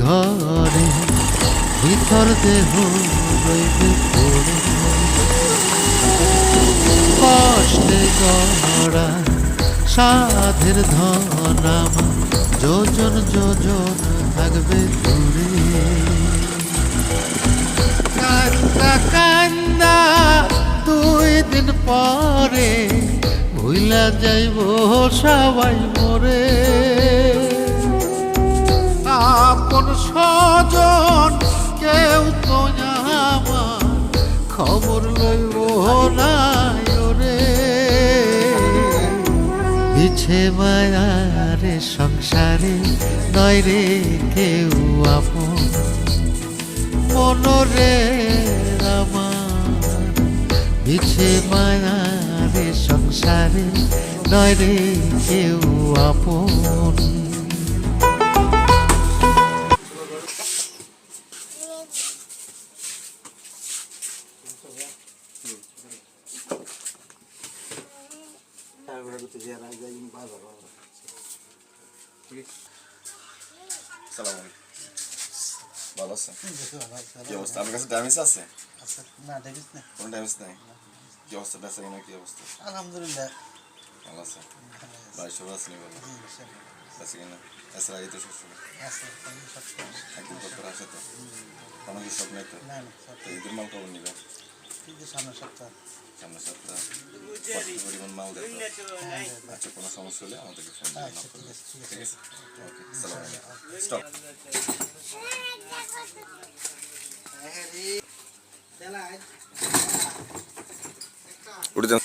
ঘরে ভিতর দেহ রইবে পড়ে কষ্টে গড়া সাধের ধন আমার যোজন যোজন থাকবে দূরে কান্দা কান্দা 2 দিন পরে ভুইলা যাইব সবাই মরে আপন স্বজন কেউ তো আমার খবর লইব না রে পিছে মায়ারে সংসারে নয় রে কেউ আপন মনরে আমার পিছে মায়ারে সংসারে নয় রে কেউ আপন ভালো আছে কি অবস্থা আপনার কাছে ড্যামেজ আছে না ড্যামেজ না কোনো ড্যামেজ নাই কি অবস্থা বেচা কিনা কি অবস্থা আলহামদুলিল্লাহ ভালো আছে ভাই সব আছে নি বলো বেচা কিনা এসে আগে তো শ্বশুর একদিন পর আসে তো কোনো কি সব নেই তো ঈদের মাল কখন নিবে সামনের সপ্তাহ পরিমাণ মাল দেয় আচ্ছা কোনো সমস্যা হলে আমাদেরকে ফোন ঠিক আছে ওকে সালাম স্টপ উঠে যান